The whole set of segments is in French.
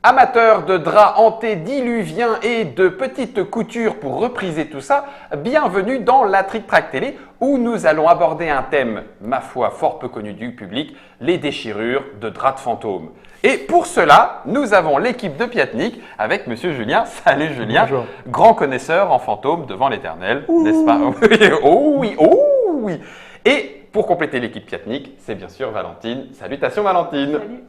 Amateurs de draps antédiluviens et de petites coutures pour repriser tout ça, bienvenue dans la Trick Track Télé où nous allons aborder un thème, ma foi, fort peu connu du public, les déchirures de draps de fantômes. Et pour cela, nous avons l'équipe de Piatnik avec Monsieur Julien. Salut Julien, bonjour. Grand connaisseur en fantômes devant l'éternel, n'est-ce pas? Oh oui, oh oui. Et pour compléter l'équipe Piatnik, c'est bien sûr Valentine. Salutations Valentine. Salut.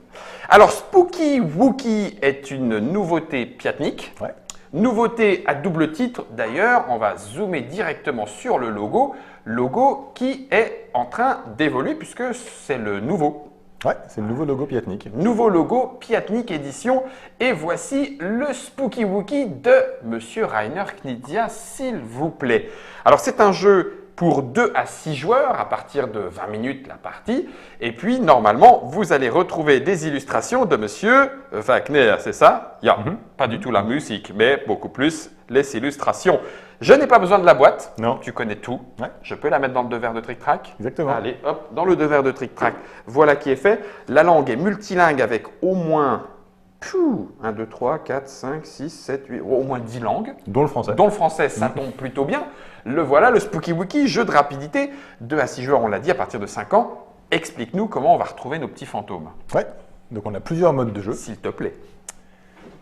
Alors Spooky Wookie est une nouveauté Piatnik. Ouais. Nouveauté à double titre d'ailleurs, on va zoomer directement sur le logo qui est en train d'évoluer puisque c'est le nouveau. Ouais, c'est le nouveau logo Piatnik. Nouveau logo Piatnik édition et voici le Spooky Wookie de Monsieur Rainer Knizia s'il vous plaît. Alors c'est un jeu pour 2 à 6 joueurs à partir de 20 minutes la partie. Et puis, normalement, vous allez retrouver des illustrations de Monsieur Wagner, c'est ça? Pas du tout la musique, mais beaucoup plus les illustrations. Je n'ai pas besoin de la boîte. Non. Tu connais tout. Ouais. Je peux la mettre dans le devers de Trick Track. Exactement. Allez, hop, dans le devers de Trick Track. Voilà qui est fait. La langue est multilingue avec au moins 1, 2, 3, 4, 5, 6, 7, 8, au moins 10 langues. Dont le français. Dont le français, ça tombe plutôt bien. Le voilà, le Spooky Wookie, jeu de rapidité, 2 à 6 joueurs, on l'a dit, à partir de 5 ans. Explique-nous comment on va retrouver nos petits fantômes, Ouais. Donc on a plusieurs modes de jeu. s'il te plaît.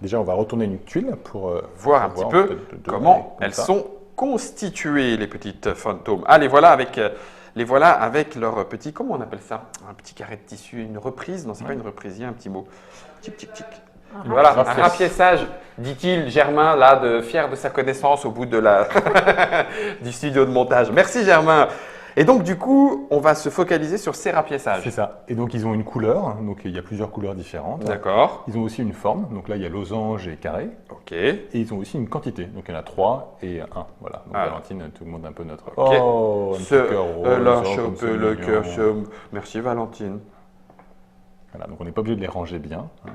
Déjà, on va retourner une tuile pour Voir un petit peu comment elles sont constituées, les petites fantômes. Ah, les voilà avec leur petit, comment on appelle ça? Un petit carré de tissu, une reprise? Non, c'est pas une reprise, il y a un petit mot. Tic, tic, tic. Voilà, un rapiessage, dit-il, Germain, là, fier de sa connaissance au bout de du studio de montage. Merci Germain. Et donc, du coup, on va se focaliser sur ces rapiessages. C'est ça. Et donc, ils ont une couleur. Donc, il y a plusieurs couleurs différentes. D'accord. Ils ont aussi une forme. Donc là, il y a losange et carré. Ok. Et ils ont aussi une quantité. Donc, il y en a 3 et 1. Voilà. Donc, Ah. Valentine, tout le monde un peu notre… Ok. Oh, un petit cœur rose. Elle a oh, comme chopé c'est le mignon. cœur. Merci Valentine. Voilà. Donc, on n'est pas obligé de les ranger bien. Hein.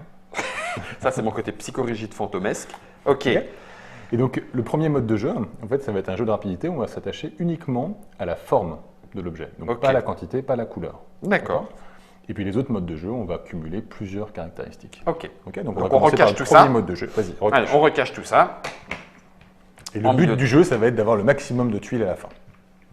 Ça, c'est mon côté psychorigide fantomesque. Ok. Et donc, le premier mode de jeu, en fait, ça va être un jeu de rapidité où on va s'attacher uniquement à la forme de l'objet. Donc, Ok. pas la quantité, pas la couleur. D'accord. Et puis, les autres modes de jeu, on va cumuler plusieurs caractéristiques. Ok. Ok, Donc, donc, on va on commencer par recache le tout premier ça. mode de jeu. Vas-y, Allez, recache. on recache tout ça. Et le en but milieu. du jeu, ça va être d'avoir le maximum de tuiles à la fin.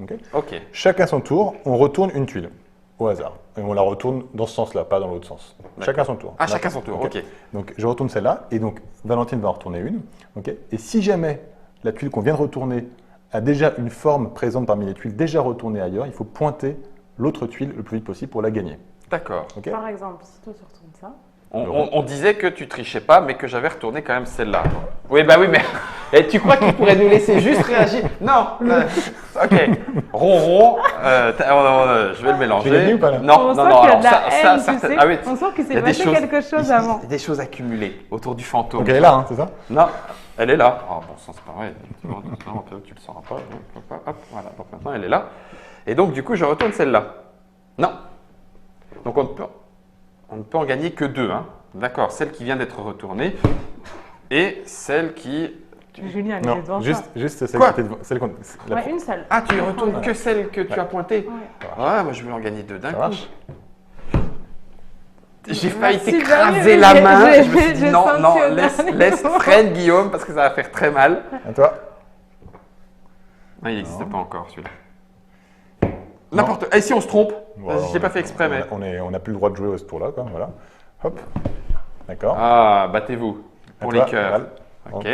Ok. Ok. Chacun son tour, on retourne une tuile au hasard. Et on la retourne dans ce sens-là, pas dans l'autre sens. Chacun son tour. Ah, chacun son tour, ok. Donc, je retourne celle-là, et donc Valentine va en retourner une. Ok. Et si jamais la tuile qu'on vient de retourner a déjà une forme présente parmi les tuiles déjà retournées ailleurs, il faut pointer l'autre tuile le plus vite possible pour la gagner. D'accord. Ok. Par exemple, si toi tu retournes ça. On disait que tu trichais pas, mais que j'avais retourné quand même celle-là. Oui, bah oui, mais et tu crois qu'il pourrait nous laisser juste réagir? Non. Ok. Ronron, je vais le mélanger. J'ai gagné ou pas, là? Non, On sent non, non. qu'il y a Alors de la haine, tu certaines- sais. ah oui, On sent qu'il il y s'est a des passé choses- quelque chose avant. Il y a des choses accumulées autour du fantôme. Donc elle est là, hein, c'est ça? Non, elle est là. Oh, bon sang, c'est pas vrai. Effectivement, non, tu le sauras pas. Hop, voilà. Donc maintenant, elle est là. Et donc, du coup, je retourne celle-là. Non. Donc, on ne peut en gagner que 2. Hein. D'accord. Celle qui vient d'être retournée et celle qui… Julien, elle est Non, devant juste celle Quoi qui était devant. Celle qu'on- ça. Ouais, une seule. Ah, tu retournes que celle que tu as pointée. Ouais. Ouais, moi, je vais en gagner 2 d'un Ça coup. marche? J'ai failli Merci, t'écraser Daniel. la main. Je me suis dit J'ai non, senti non, au laisse dernier moment. freine Guillaume parce que ça va faire très mal. À toi? Ah, il n'existe Non. pas encore celui-là. N'importe. Et si on se trompe? Voilà, Je l'ai pas fait exprès, mais. On n'a plus le droit de jouer à ce tour-là, quoi. Voilà. Hop. D'accord. Ah, battez-vous À pour toi, les cœurs. Val. Ok.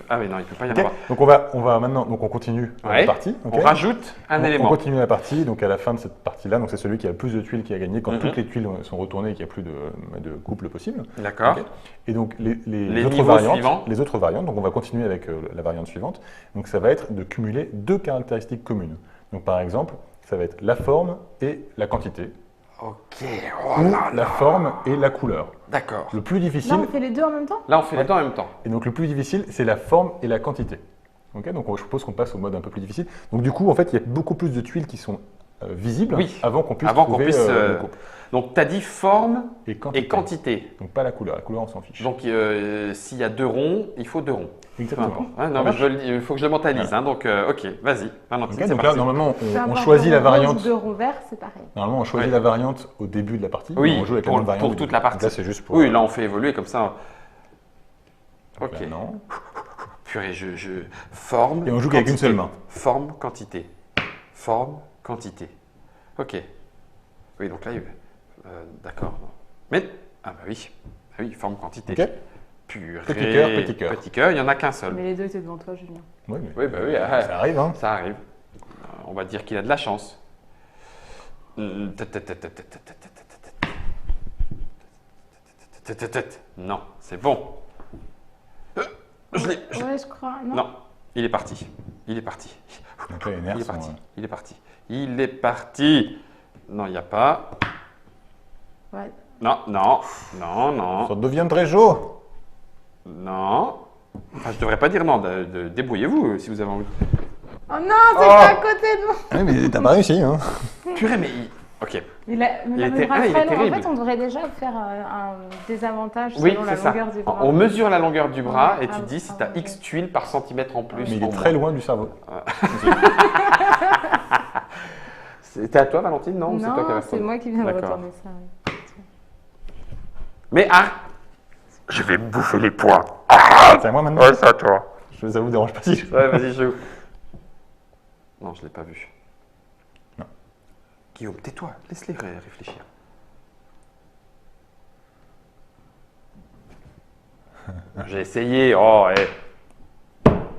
Ah oui, non, il peut pas y en Ok. avoir. Donc on va maintenant, donc on continue Ouais. la partie. ok. On rajoute un On élément. continue la partie, donc à la fin de cette partie-là, donc c'est celui qui a le plus de tuiles qui a gagné quand Mhm. toutes les tuiles sont retournées et qu'il n'y a plus de couple possible. D'accord. Ok. Et donc les Les autres niveaux suivants. variantes, donc on va continuer avec la variante suivante. Donc ça va être de cumuler 2 caractéristiques communes. Donc par exemple, ça va être la forme et la quantité, Ok. Oh ou là la là. forme et la couleur. D'accord. Le plus difficile, Là, on fait les deux en même temps? Là, on fait les Ouais. deux en même temps. et donc le plus difficile, c'est la forme et la quantité. Ok, donc je propose qu'on passe au mode un peu plus difficile. Donc du coup, en fait, il y a beaucoup plus de tuiles qui sont visible Oui. avant qu'on puisse Avant qu'on trouver puisse, le couple. Donc, tu as dit forme Et quantité. et quantité. Donc pas la couleur. La couleur, on s'en fiche. Donc, s'il y a 2 ronds, il faut 2 ronds. Peu Exactement. importe. Hein, non, Ça mais il faut que je le mentalise. Hein, donc, ok, vas-y. Valentine, Ok, c'est donc là, parti. normalement, Peu on importe, choisit la de rond rose variante. ou de rond vert, c'est pareil. Normalement, on choisit Oui. la variante au début de la partie. Oui, mais on joue avec la pour- même variante pour du toute début. la partie. Donc là, c'est juste pour. Oui, là, on fait évoluer comme ça. Donc Ok. là, non. Purée, je forme. Et on joue qu'avec une quantité. seule main. Forme, quantité. Forme, quantité. Ok. Oui, donc là, d'accord. Mais, ah bah oui. Ah oui, forme, quantité. Ok. Purée. Petit cœur, petit cœur. Petit cœur, il n'y en a qu'un seul. Mais les deux étaient devant toi, Julien. Oui, mais Oui, bah oui, ça arrive, hein. ça arrive. On va dire qu'il a de la chance. Non, c'est bon. Je l'ai. Ouais, je crois. Non. Non, il est parti. Il est parti. Donc là, les nerfs Il est sont, parti. Il est parti. Il est parti. Non, il n'y a pas. Ouais. Non, non, non, non, Ça devient très chaud. non. Enfin, je devrais pas dire non. Débrouillez-vous si vous avez envie. Oh non, c'est pas à côté de moi. Oui, mais t'as pas réussi, hein. Purée, mais ok. Il a, mais Il la était- même bras il est frêle. En terrible. fait, on devrait déjà faire un désavantage Oui, selon la c'est ça. longueur du bras. On mesure la longueur du bras Ouais, et tu ah, dis si ah, tu as ok. X tuiles par centimètre en plus. Mais il en est très moins. loin du cerveau. C'était à toi, Valentine, non? Ou c'est toi qui as Non, répondu c'est moi qui viens de D'accord. retourner ça. Oui. Mais je vais me bouffer les poings. C'est à moi maintenant. Ouais, c'est à toi. Ça vous dérange pas si je... Ouais, vas-y, joue. Non, je l'ai pas vu. Non. Guillaume, tais-toi, laisse-les réfléchir. J'ai essayé. Oh,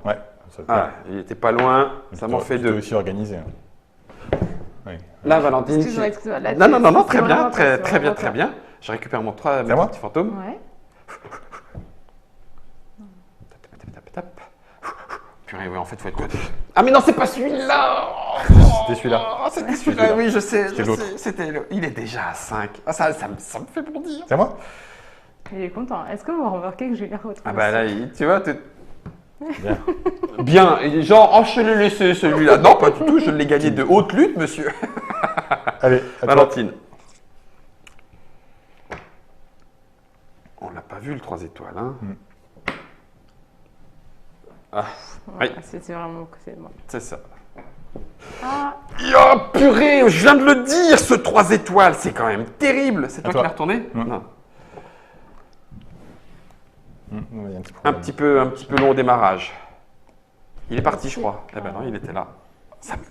Ouais. Ça ah, il était pas loin. Ça m'en fait Tu t'es 2. aussi organisé. hein. Oui. Là, Valentine. Excuse-moi. Là, Non, non, non, non, c'est très bien, vraiment très, toi, très c'est bien, vraiment très toi. bien. Je récupère mon à moi petit fantôme. Ouais. Tap. Purée, oui, en fait, faut être. Ah, mais non, c'est pas celui-là. C'était celui-là. Oh, c'était celui-là, oui, je sais. C'était l'autre. Il est déjà à 5. Ah, ça me fait bondir. C'est à moi. Il est content. Est-ce que vous remarquez que Julien retrouve Ah, bah là, tu vois, Bien. bien. Et genre, oh, je l'ai laissé celui-là. Non, pas du tout, je l'ai gagné de haute lutte, monsieur. Allez, à toi. Valentine. On l'a pas vu, le 3 étoiles, hein. Ah, Ouais, oui. c'était vraiment c'est moi. c'est ça. Ah, Oh, purée, je viens de le dire, ce 3 étoiles, c'est quand même terrible. C'est toi qui toi. l'as retourné? Non. Il y a un petit problème. Un petit peu long au démarrage. Il est parti, je crois. Eh ben non, il était là.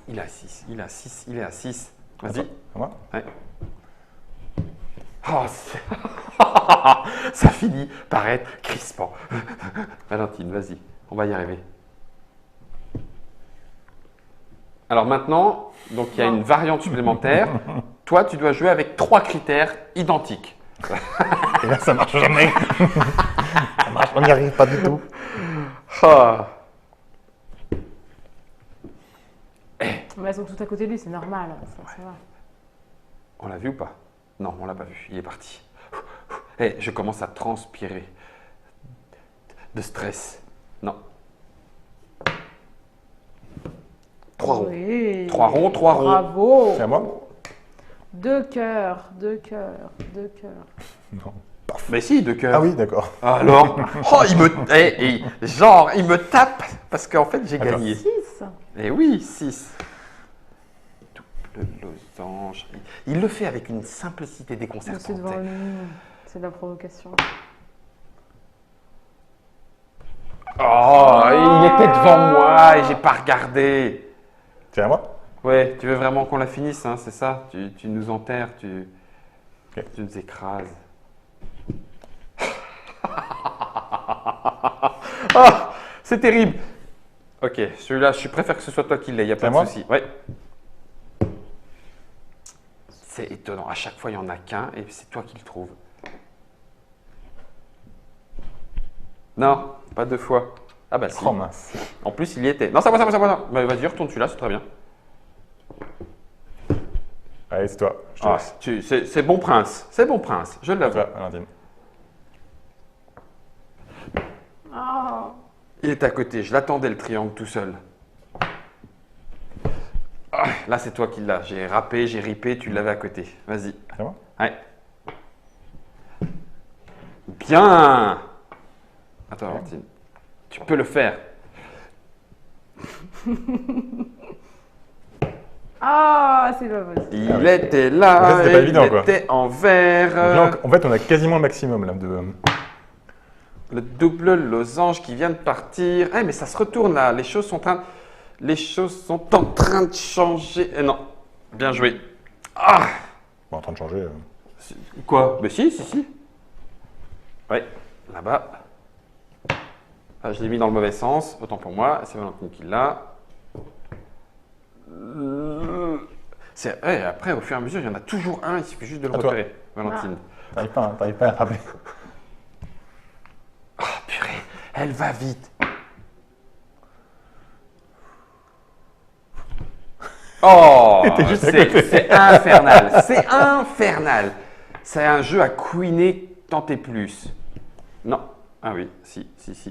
Il est à 6, il est à 6, il est à 6. Vas-y. À moi. Ouais. Oh, ça finit par être crispant. Valentine, vas-y, on va y arriver. Alors maintenant, donc il y a une variante supplémentaire. Toi, tu dois jouer avec 3 critères identiques. Et là, ça marche jamais. Ça marche, on n'y arrive pas du tout. Ah. mais elles sont toutes à côté de lui, c'est normal. Ça va. On l'a vu ou pas? Non, on l'a pas vu. Il est parti. Eh, je commence à transpirer de stress. Non. 3 ronds. Oui. 3 ronds, 3 ronds. Bravo. C'est à moi. 2 cœurs, 2 cœurs, 2 cœurs. Non. Mais si, 2 cœurs. Ah oui, d'accord. Alors, oh, il me tape parce qu'en fait j'ai Attends. gagné. 6. Eh oui, 6. Double losange. Il le fait avec une simplicité C'est déconcertante. devant lui. C'est de la provocation. Oh, il était devant moi et j'ai pas regardé. C'est à moi. Ouais, tu veux vraiment qu'on la finisse, hein, c'est ça? Tu nous enterres, Ok. tu nous écrases. Ah, c'est terrible. Ok, celui-là, je préfère que ce soit toi qui l'aies, il n'y a pas C'est de moi souci. Ouais. C'est étonnant, à chaque fois, il n'y en a qu'un et c'est toi qui le trouves. Non, pas 2 fois. Ah bah si. Oh mince. En plus, il y était. Non, ça va, ça va, ça va. Bah, vas-y, retourne celui-là, c'est très bien. Allez, c'est toi. Je te Ah, laisse. c'est bon prince, c'est bon prince, je À l'avoue. toi, Valentine. Oh. Il est à côté, je l'attendais le triangle tout seul. Ah, là c'est toi qui l'as. J'ai râpé, j'ai ripé, tu l'avais à côté. Vas-y. C'est moi? Ouais. Bien. Attends, Valentine. Tu peux le faire. Ah, c'est pas possible. Il était là, Ouais, c'était pas évident, il quoi. était en vert. Donc, en fait, on a quasiment le maximum là de. Le double losange qui vient de partir. Eh, mais ça se retourne là. Les choses sont en train de changer. Eh non. Bien joué. Ah. Bon, en train de changer. Quoi? Mais si. Ouais, là-bas. Ah, je l'ai mis dans le mauvais sens. Autant pour moi. C'est Valentine qui l'a. Après, au fur et à mesure, il y en a toujours un. Il suffit juste de le À toi. repérer. Valentine. T'arrives pas à attraper. Ah, purée. Elle va vite. Oh, T'es juste à côté. c'est infernal, c'est infernal. C'est un jeu à couiner tant et plus. Non, ah oui, si,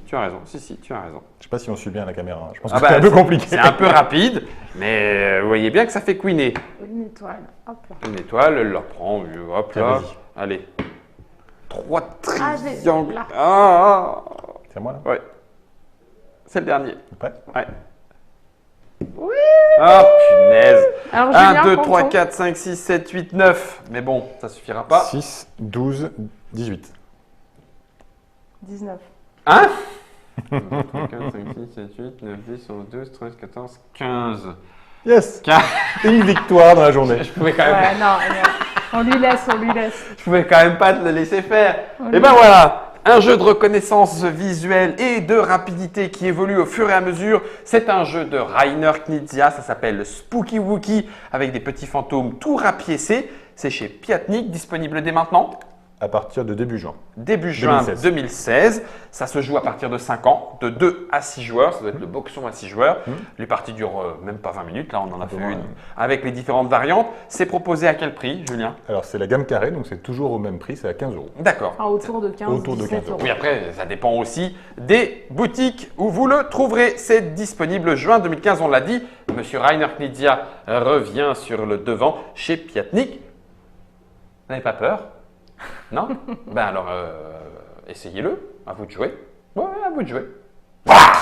tu as raison, si, tu as raison. Je sais pas si on suit bien la caméra. Je pense Ah que c'est un peu compliqué. C'est un peu rapide, mais vous voyez bien que ça fait couiner. Une étoile. Hop là. Une étoile, elle la prend, hop Tiens, là, vas-y. allez. 3 Ah, j'ai- triangles. là. Ah, C'est à moi là? ouais. C'est le dernier. Prêt? Ouais. Ah, punaise. Alors, 1, Julien, 2, 3, comptons. 4, 5, 6, 7, 8, 9. Mais bon, ça suffira pas. 6, 12, 18. 19. Hein 1, 2, 3, 4, 5, 6, 7, 8, 9, 10, 11, 12, 13, 14, 15. Yes! 15. Une victoire dans la journée. Je pouvais quand même, Ouais, non, on lui laisse. je pouvais quand même pas te le laisser faire. On Et lui ben laisse. voilà, un jeu de reconnaissance visuelle et de rapidité qui évolue au fur et à mesure. C'est un jeu de Rainer Knizia, ça s'appelle Spooky Wookie avec des petits fantômes tout rapiécés. C'est chez Piatnik, disponible dès maintenant. À partir de début juin. Début juin 2016. 2016. Ça se joue à partir de 5 ans, de 2 à 6 joueurs. Ça doit être le boxon à 6 joueurs. Les parties durent même pas 20 minutes. Là, on en a fait moins, une ouais. avec les différentes variantes. C'est proposé à quel prix, Julien? Alors, c'est la gamme carrée, donc c'est toujours au même prix, c'est à 15 €. D'accord. Enfin, autour de 15, Autour de 17 15 euros. Oui, après, ça dépend aussi des boutiques où vous le trouverez. C'est disponible juin 2015, on l'a dit. Monsieur Rainer Knizia revient sur le devant chez Piatnik. Vous n'avez pas peur? Non? Ben alors, essayez-le. À vous de jouer. Ouais, à vous de jouer. Voilà!